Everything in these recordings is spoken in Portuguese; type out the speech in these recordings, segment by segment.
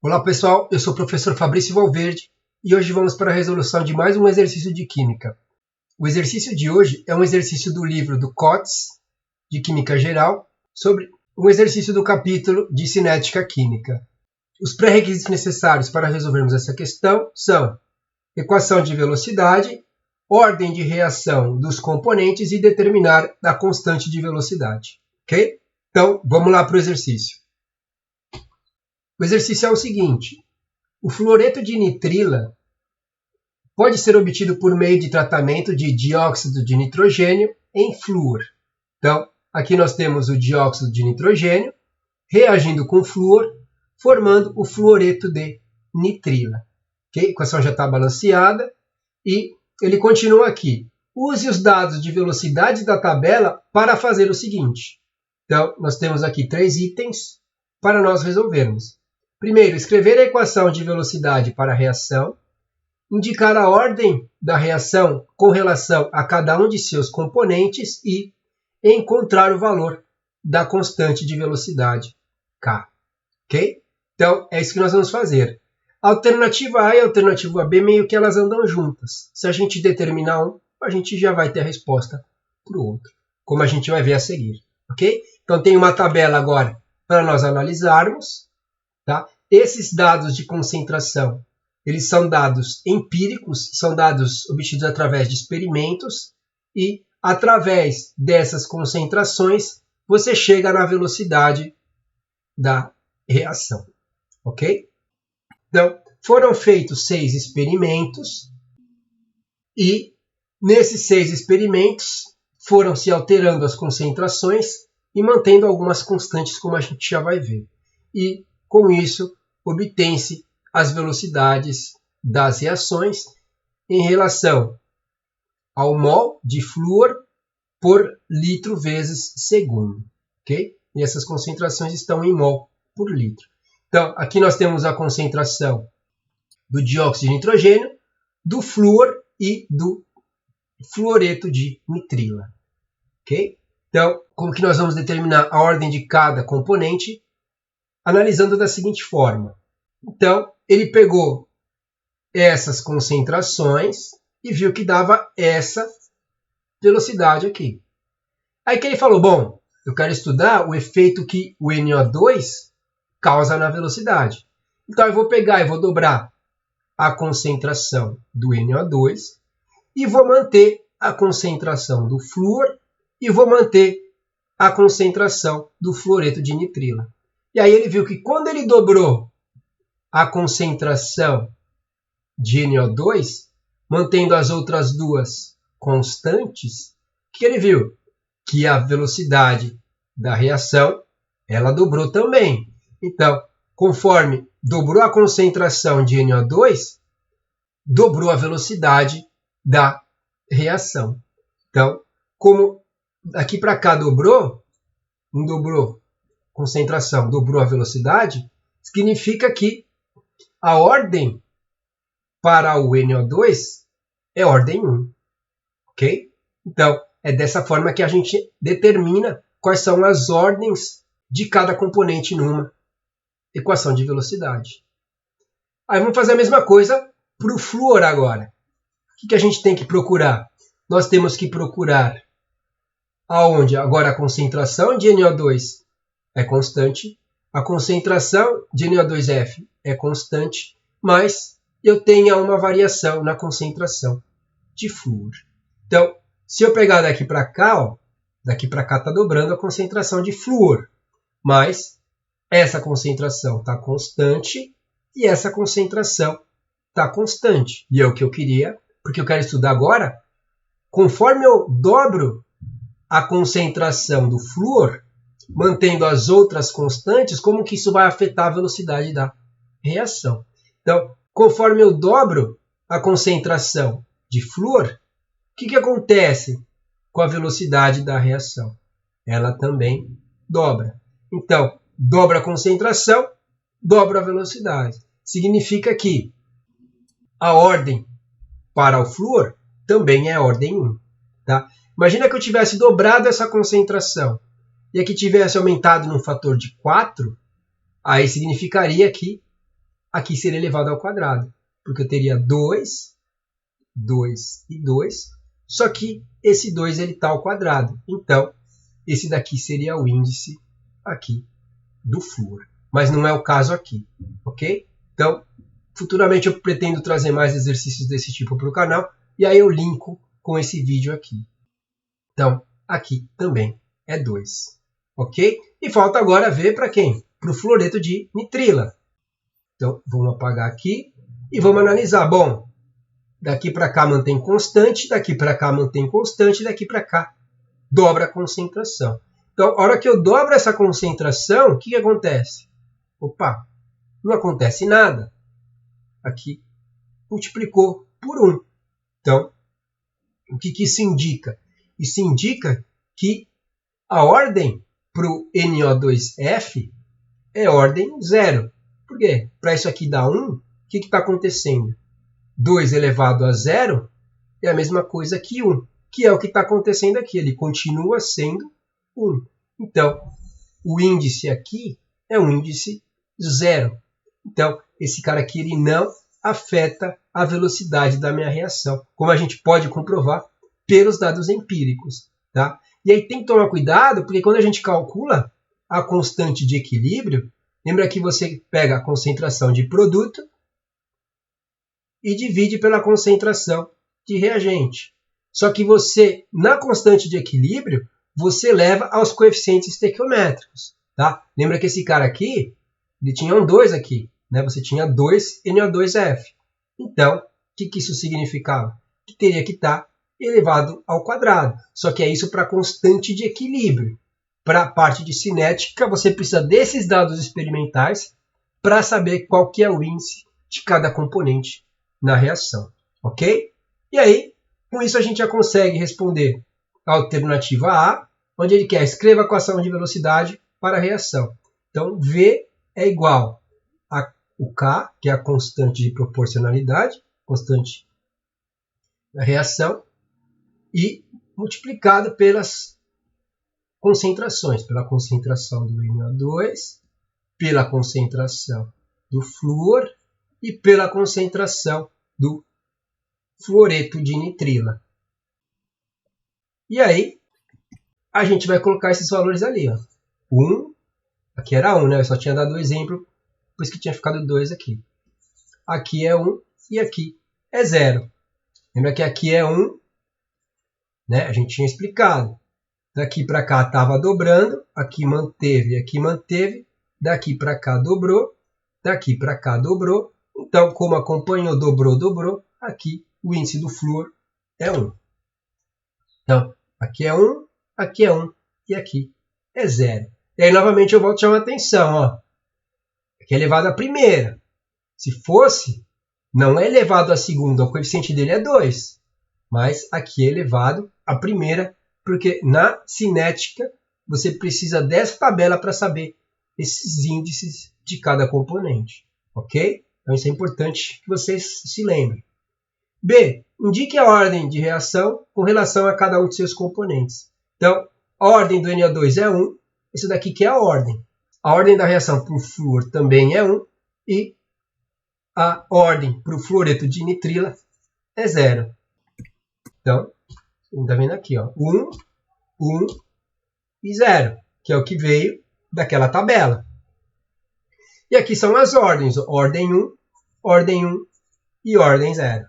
Olá pessoal, eu sou o professor Fabrício Valverde e hoje vamos para a resolução de mais um exercício de Química. O exercício de hoje é um exercício do livro do Cotes, de Química Geral, sobre um exercício do capítulo de Cinética Química. Os pré-requisitos necessários para resolvermos essa questão são equação de velocidade, ordem de reação dos componentes e determinar a constante de velocidade. Ok? Então, vamos lá para o exercício. O exercício é o seguinte: o fluoreto de nitrila pode ser obtido por meio de tratamento de dióxido de nitrogênio em flúor. Então, aqui nós temos o dióxido de nitrogênio reagindo com flúor, formando o fluoreto de nitrila. Okay? A equação já está balanceada e ele continua aqui. Use os dados de velocidade da tabela para fazer o seguinte. Então, nós temos aqui 3 itens para nós resolvermos. Primeiro, escrever a equação de velocidade para a reação, indicar a ordem da reação com relação a cada um de seus componentes e encontrar o valor da constante de velocidade, K. Ok? Então, é isso que nós vamos fazer. A alternativa A e a alternativa B meio que elas andam juntas. Se a gente determinar um, a gente já vai ter a resposta para o outro, como a gente vai ver a seguir. Ok? Então, tem uma tabela agora para nós analisarmos. Tá? Esses dados de concentração, eles são dados empíricos, são dados obtidos através de experimentos e, através dessas concentrações, você chega na velocidade da reação. Ok? Então, foram feitos 6 experimentos e, nesses 6 experimentos, foram se alterando as concentrações e mantendo algumas constantes, como a gente já vai ver. E, com isso, obtém-se as velocidades das reações em relação ao mol de flúor por litro vezes segundo. Okay? E essas concentrações estão em mol por litro. Então, aqui nós temos a concentração do dióxido de nitrogênio, do flúor e do fluoreto de nitrila. Okay? Então, como que nós vamos determinar a ordem de cada componente? Analisando da seguinte forma. Então, ele pegou essas concentrações e viu que dava essa velocidade aqui. Aí que ele falou, bom, eu quero estudar o efeito que o NO2 causa na velocidade. Então, eu vou pegar e vou dobrar a concentração do NO2 e vou manter a concentração do flúor e vou manter a concentração do fluoreto de nitrila. E aí ele viu que quando ele dobrou a concentração de NO2, mantendo as outras duas constantes, o que ele viu? Que a velocidade da reação, ela dobrou também. Então, conforme dobrou a concentração de NO2, dobrou a velocidade da reação. Então, como daqui para cá dobrou, não dobrou concentração, dobrou a velocidade, significa que a ordem para o NO2 é ordem 1. Ok? Então, é dessa forma que a gente determina quais são as ordens de cada componente numa equação de velocidade. Aí vamos fazer a mesma coisa para o flúor agora. O que a gente tem que procurar? Nós temos que procurar aonde agora a concentração de NO2 é constante, a concentração de NO2F é constante, mas eu tenho uma variação na concentração de flúor. Então, se eu pegar daqui para cá, daqui para cá está dobrando a concentração de flúor, mas essa concentração está constante e essa concentração está constante. E é o que eu queria, porque eu quero estudar agora, conforme eu dobro a concentração do flúor, mantendo as outras constantes, como que isso vai afetar a velocidade da reação. Então, conforme eu dobro a concentração de flúor, o que acontece com a velocidade da reação? Ela também dobra. Então, dobra a concentração, dobra a velocidade. Significa que a ordem para o flúor também é ordem 1. Tá? Imagina que eu tivesse dobrado essa concentração e aqui tivesse aumentado num fator de 4, aí significaria que aqui seria elevado ao quadrado, porque eu teria 2, 2 e 2, só que esse 2 está ao quadrado. Então, esse daqui seria o índice aqui do flúor. Mas não é o caso aqui, ok? Então, futuramente eu pretendo trazer mais exercícios desse tipo para o canal, e aí eu linko com esse vídeo aqui. Então, aqui também é 2, ok? E falta agora ver para quem? Para o fluoreto de nitrila. Então, vamos apagar aqui e vamos analisar. Bom, daqui para cá mantém constante, daqui para cá mantém constante, daqui para cá dobra a concentração. Então, a hora que eu dobro essa concentração, o que acontece? Opa, não acontece nada. Aqui multiplicou por 1. Então, o que isso indica? Isso indica que a ordem para o NO2F é ordem 0. Por quê? Para isso aqui dar 1, o que está acontecendo? 2 elevado a 0 é a mesma coisa que 1, que é o que está acontecendo aqui. Ele continua sendo 1. Então, o índice aqui é um índice 0. Então, esse cara aqui ele não afeta a velocidade da minha reação, como a gente pode comprovar pelos dados empíricos. Tá? E aí tem que tomar cuidado, porque quando a gente calcula a constante de equilíbrio, lembra que você pega a concentração de produto e divide pela concentração de reagente. Só que você, na constante de equilíbrio, você leva aos coeficientes estequiométricos. Tá? Lembra que esse cara aqui, ele tinha um 2 aqui. Né? Você tinha 2 NO2F. Então, o que isso significava? Que teria que estar elevado ao quadrado. Só que é isso para constante de equilíbrio. Para a parte de cinética, você precisa desses dados experimentais para saber qual que é o índice de cada componente na reação. Ok? E aí, com isso a gente já consegue responder a alternativa A, onde ele quer escreva a equação de velocidade para a reação. Então, V é igual a o K, que é a constante de proporcionalidade, constante da reação, e multiplicado pelas concentrações, pela concentração do NO2, pela concentração do flúor e pela concentração do fluoreto de nitrila. E aí, a gente vai colocar esses valores ali. Ó. 1, aqui era 1, né? Eu só tinha dado o exemplo, por isso que tinha ficado 2 aqui. Aqui é 1 e aqui é 0. Lembra que aqui é 1, né? A gente tinha explicado. Daqui para cá estava dobrando, aqui manteve, daqui para cá dobrou, daqui para cá dobrou. Então, como acompanhou, dobrou, aqui o índice do flúor é 1. Então, aqui é 1 e aqui é 0. E aí, novamente, eu volto a chamar a atenção. Ó. Aqui é elevado à primeira. Se fosse, não é elevado à segunda, o coeficiente dele é 2. Mas aqui é elevado à primeira, porque na cinética você precisa dessa tabela para saber esses índices de cada componente. Ok? Então isso é importante que vocês se lembrem. B. Indique a ordem de reação com relação a cada um de seus componentes. Então, a ordem do NO2 é 1. Isso daqui que é a ordem. A ordem da reação para o flúor também é 1. E a ordem para o fluoreto de nitrila é 0. Então, você está vendo aqui, ó, 1, 1 e 0, que é o que veio daquela tabela. E aqui são as ordens, ordem 1 e ordem 0.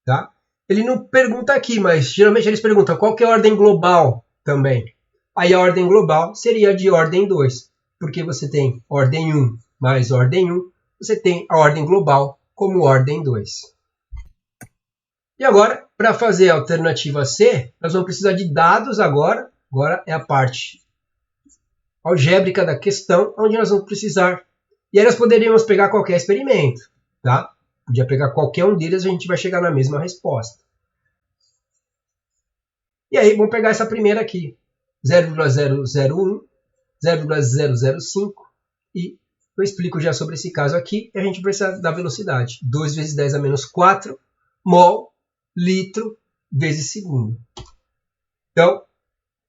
Tá? Ele não pergunta aqui, mas geralmente eles perguntam qual que é a ordem global também. Aí a ordem global seria de ordem 2, porque você tem ordem 1 mais ordem 1, você tem a ordem global como ordem 2. E agora, para fazer a alternativa C, nós vamos precisar de dados agora. Agora é a parte algébrica da questão, onde nós vamos precisar. E aí nós poderíamos pegar qualquer experimento. Tá? Podia pegar qualquer um deles e a gente vai chegar na mesma resposta. E aí, vamos pegar essa primeira aqui. 0,001, 0,005 e eu explico já sobre esse caso aqui. E a gente precisa da velocidade. 2 vezes 10 a menos 4 mol litro vezes segundo. Então,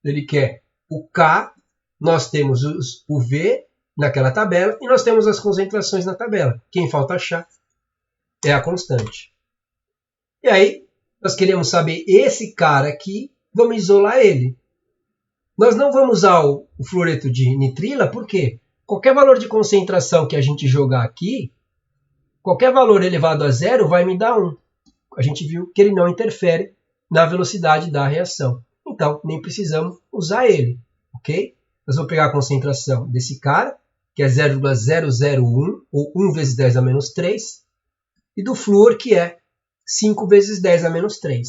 ele quer o K, nós temos o V naquela tabela e nós temos as concentrações na tabela. Quem falta achar é a constante. E aí, nós queremos saber esse cara aqui, vamos isolar ele. Nós não vamos usar o fluoreto de nitrila, por quê? Qualquer valor de concentração que a gente jogar aqui, qualquer valor elevado a zero vai me dar 1. A gente viu que ele não interfere na velocidade da reação. Então, nem precisamos usar ele, ok? Nós vamos pegar a concentração desse cara, que é 0,001, ou 1 vezes 10 a menos 3, e do flúor, que é 5 vezes 10 a menos 3.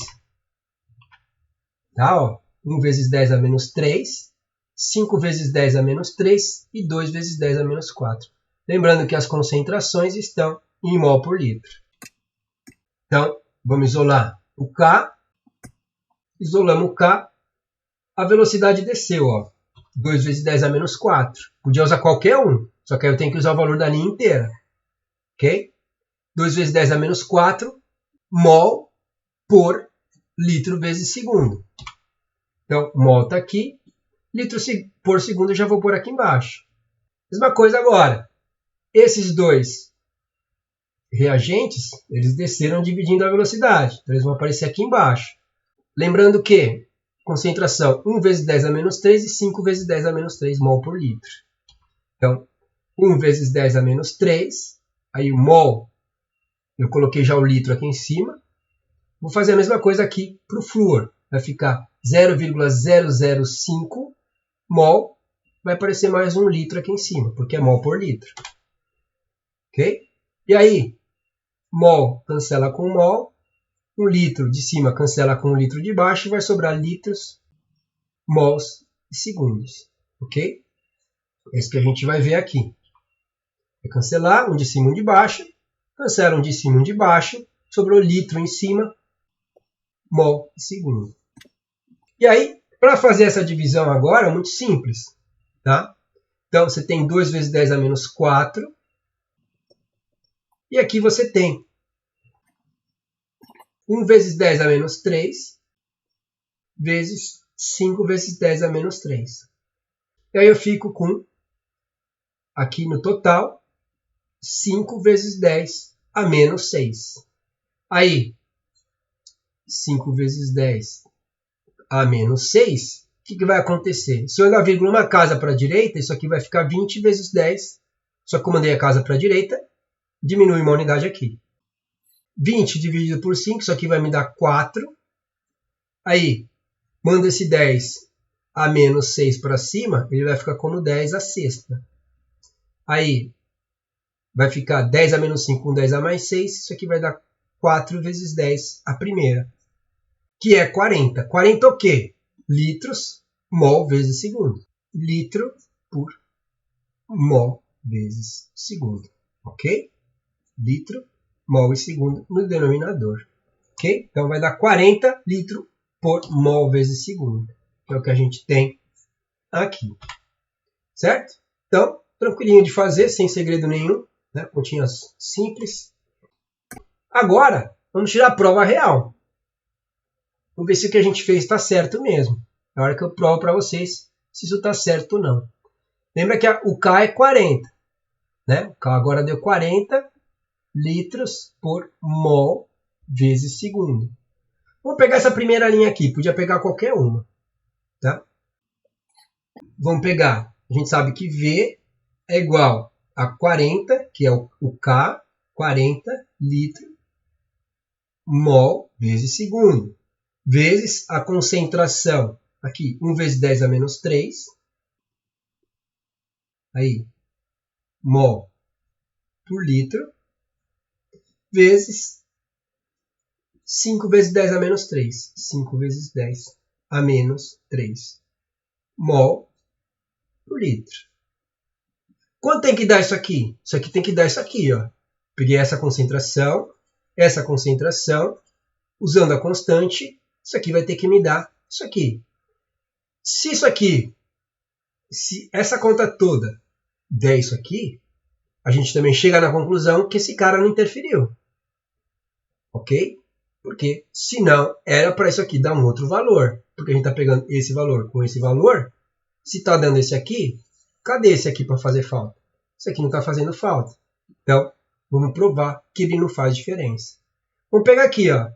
Tá, ó. 1 vezes 10 a menos 3, 5 vezes 10 a menos 3 e 2 vezes 10 a menos 4. Lembrando que as concentrações estão em mol por litro. Então, vamos isolar o K. Isolamos o K. A velocidade desceu, ó. 2 vezes 10 a menos 4. Podia usar qualquer um, só que aí eu tenho que usar o valor da linha inteira. Ok? 2 vezes 10 a menos 4 mol por litro vezes segundo. Então, mol está aqui. Litro por segundo eu já vou pôr aqui embaixo. Mesma coisa agora. Esses dois reagentes, eles desceram dividindo a velocidade. Então, eles vão aparecer aqui embaixo. Lembrando que concentração 1 vezes 10 a menos 3 e 5 vezes 10 a menos 3 mol por litro. Então, 1 vezes 10 a menos 3. Aí o mol, eu coloquei já o litro aqui em cima. Vou fazer a mesma coisa aqui para o flúor. Vai ficar 0,005 mol. Vai aparecer mais 1 litro aqui em cima, porque é mol por litro. Ok? E aí, mol cancela com mol. 1 litro de cima cancela com 1 litro de baixo. E vai sobrar litros, mols e segundos. Ok? É isso que a gente vai ver aqui. Vai cancelar um de cima e um de baixo. Cancela um de cima e um de baixo. Sobrou litro em cima, mol e segundo. E aí, para fazer essa divisão agora, é muito simples. Tá? Então, você tem 2 vezes 10 a menos 4. E aqui você tem 1 vezes 10 a menos 3 vezes 5 vezes 10 a menos 3. E aí eu fico com, aqui no total, 5 vezes 10 a menos 6. Aí, 5 vezes 10 a menos 6, o que vai acontecer? Se eu andar vírgula uma casa para a direita, isso aqui vai ficar 20 vezes 10. Só que eu mandei a casa para a direita, diminui uma unidade aqui. 20 dividido por 5, isso aqui vai me dar 4. Aí, manda esse 10 a menos 6 para cima, ele vai ficar como 10 a sexta. Aí, vai ficar 10 a menos 5 com 10 a mais 6, isso aqui vai dar 4 vezes 10 a primeira, que é 40. 40 o quê? Litros, mol vezes segundo. Litro por mol vezes segundo. Ok? Litro, mol e segundo no denominador. Ok? Então vai dar 40 litros por mol vezes segundo. Que é o que a gente tem aqui. Certo? Então, tranquilinho de fazer, sem segredo nenhum. Né? Continhas simples. Agora, vamos tirar a prova real. Vamos ver se o que a gente fez está certo mesmo. Na hora que eu provo para vocês se isso está certo ou não. Lembra que o K é 40. Né? O K agora deu 40 litros por mol vezes segundo. Vamos pegar essa primeira linha aqui. Podia pegar qualquer uma. Tá? Vamos pegar. A gente sabe que V é igual a 40, que é o K, 40 litros mol vezes segundo. Vezes a concentração, aqui, 1 vezes 10 a menos 3. Aí, mol por litro. Vezes 5 vezes 10 a menos 3. 5 vezes 10 a menos 3. Mol por litro. Quanto tem que dar isso aqui? Isso aqui tem que dar isso aqui, ó. Peguei essa concentração, usando a constante, isso aqui vai ter que me dar isso aqui. Se isso aqui, se essa conta toda der isso aqui, a gente também chega na conclusão que esse cara não interferiu. Ok? Porque, senão, era para isso aqui dar um outro valor. Porque a gente está pegando esse valor com esse valor. Se está dando esse aqui, Cadê esse aqui para fazer falta? Esse aqui não está fazendo falta. Então, vamos provar que ele não faz diferença. Vamos pegar aqui, ó.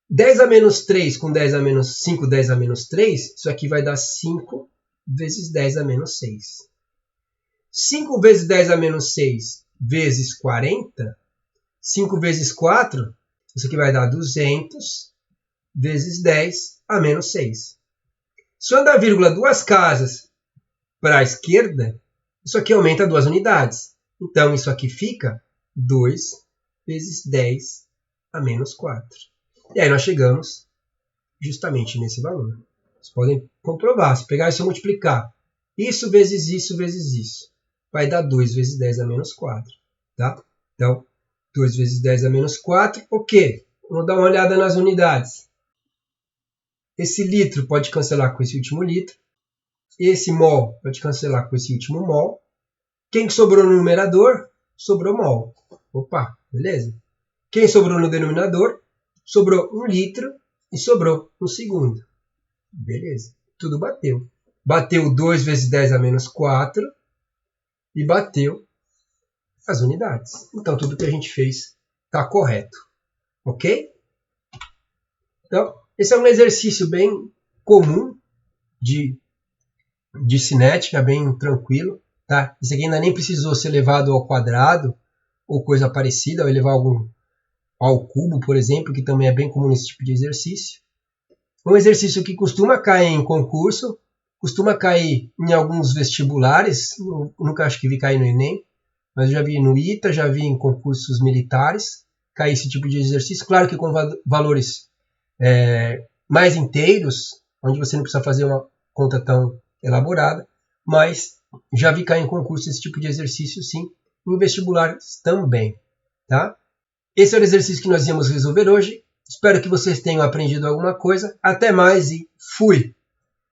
10 a menos 3 com 10 a menos 5, 10 a menos 3, isso aqui vai dar 5 vezes 10 a menos 6. 5 vezes 10 a menos 6 vezes 40, 5 vezes 4, isso aqui vai dar 200 vezes 10 a menos 6. Se eu andar a vírgula duas casas para a esquerda, isso aqui aumenta 2 unidades. Então, isso aqui fica 2 vezes 10 a menos 4. E aí nós chegamos justamente nesse valor. Vocês podem comprovar. Se pegar isso e multiplicar isso vezes isso, vai dar 2 vezes 10 a menos 4. Tá? Então, 2 vezes 10 a menos 4, o quê? Vamos dar uma olhada nas unidades. Esse litro pode cancelar com esse último litro. Esse mol pode cancelar com esse último mol. Quem sobrou no numerador? Sobrou mol. Opa, beleza? Quem sobrou no denominador? Sobrou 1 litro e sobrou 1 segundo. Beleza, tudo bateu. Bateu 2 vezes 10 a menos 4 e bateu as unidades. Então, tudo que a gente fez está correto. Ok? Então, esse é um exercício bem comum de cinética, bem tranquilo. Tá? Esse aqui ainda nem precisou ser levado ao quadrado ou coisa parecida, ou elevar algo ao cubo, por exemplo, que também é bem comum nesse tipo de exercício. Um exercício que costuma cair em concurso, costuma cair em alguns vestibulares, nunca acho que vi cair no Enem, mas já vi no ITA, já vi em concursos militares, cair esse tipo de exercício, claro que com valores mais inteiros, onde você não precisa fazer uma conta tão elaborada, mas já vi cair em concurso esse tipo de exercício, sim, em vestibulares também, tá? Esse é o exercício que nós íamos resolver hoje. Espero que vocês tenham aprendido alguma coisa. Até mais e fui!